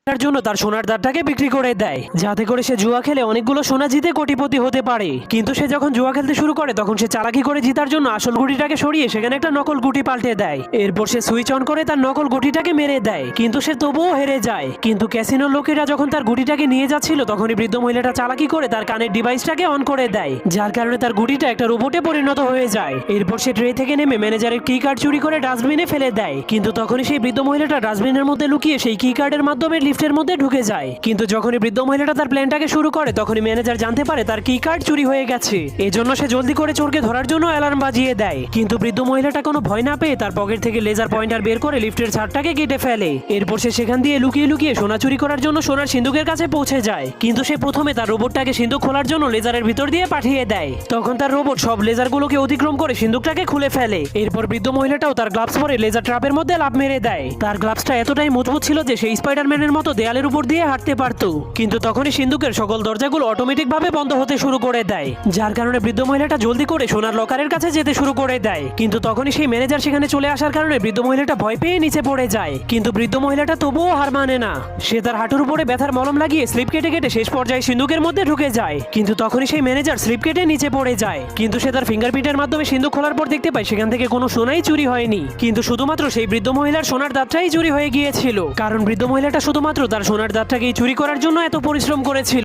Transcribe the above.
তার জন্য তার সোনার দাঁতটাকে বিক্রি করে দেয়, যাতে করে সে জুয়া খেলে অনেকগুলো সোনা জিতে কোটিপতি হতে পারে। কিন্তু সে যখন জুয়া খেলতে শুরু করে তখন সে চালাকি করে জিতার জন্য আসল গুটিটাকে সরিয়ে সেখানে একটা নকল গুটি পাল্টে দেয়। এরপর সে সুইচ অন করে তার নকল গুটিটাকে মেরে দেয়, কিন্তু সে তবুও হেরে যায়। কিন্তু ক্যাসিনোর লোকেরা যখন তার গুটিটাকে নিয়ে যাচ্ছিল তখনই বৃদ্ধ মহিলাটা চালাকি করে তার কানের ডিভাইসটাকে অন করে দেয়, যার কারণে তার গুটিটা একটা রোবটে পরিণত হয়ে যায়। এরপর সে ট্রে থেকে নেমে ম্যানেজারের কি কার্ড চুরি করে ডাস্টবিনে ফেলে দেয়, কিন্তু তখনই সেই বৃদ্ধ মহিলাটা ডাস্টবিনের মধ্যে লুকিয়ে সেই কি কার্ডের মাধ্যমে লিফটের মধ্যে ঢুকে যায়। কিন্তু যখনই বৃদ্ধ মহিলাটা তার প্ল্যানটাকে শুরু করে তখনই ম্যানেজার জানতে পারে তার কি কার্ড চুরি হয়ে গেছে। এজন্য সে জলদি করে চোরকে ধরার জন্য অ্যালার্ম বাজিয়ে দেয়, কিন্তু বৃদ্ধ মহিলাটা কোনো ভয় না পেয়ে তার পকেট থেকে লেজার পয়েন্টার বের করে লিফটের ছাদটাকে কেটে ফেলে। এরপর সে সেখান দিয়ে লুকিয়ে লুকিয়ে সোনা চুরি করার জন্য সোনার সিন্ধুকের কাছে পৌঁছে যায়, কিন্তু সে প্রথমে তার রোবটটাকে সিন্ধুক খোলার জন্য লেজারের ভিতর দিয়ে পাঠিয়ে দেয়। তখন তার রোবট সব লেজারগুলোকে অতিক্রম করে সিন্ধুকটাকে খুলে ফেলে। এরপর বৃদ্ধ মহিলাটাও তার গ্লাভস পরে লেজার ট্র্যাপের মধ্যে লাফ মেরে দেয়। তার গ্লাভসটা এতটাই মজবুত ছিল যে সেই স্পাইডারম্যানের মতো দেয়ালের উপর দিয়ে হাঁটতে পারত। কিন্তু তখনই সিন্ধুকের সকল দরজাগুলো অটোমেটিক ভাবে বন্ধ হতে শুরু করে দেয়, যার কারণে বৃদ্ধ মহিলাটা জলদি করে সোনার লকারের কাছে যেতে শুরু করে দেয়। কিন্তু তখনই সেই ম্যানেজার সেখানে চলে আসার কারণে বৃদ্ধ মহিলাটা ভয় পেয়ে নিচে পড়ে যায়। কিন্তু বৃদ্ধ মহিলাটা তবুও হার মানে না, সে তার হাঁটুর উপরে ব্যথার মলম লাগিয়ে স্লিপ কেটে কেটে শেষ পর্যায়ে সিন্ধুকের মধ্যে ঢুকে যায়। কিন্তু তখনই সেই ম্যানেজার স্লিপ কেটে নিচে পড়ে যায়, কিন্তু সে তার ফিঙ্গারপ্রিন্টের মাধ্যমে সিন্ধুক খোলার পর দেখতে পায় সেখান থেকে কোনো সোনাই চুরি হয়নি, কিন্তু শুধুমাত্র সেই বৃদ্ধ মহিলার সোনার দাঁতটাই চুরি হয়ে গিয়েছিল। কারণ বৃদ্ধ মহিলাটা শুধুমাত্র তার সোনার দাঁতটাকেই চুরি করার জন্য এত পরিশ্রম করেছিল।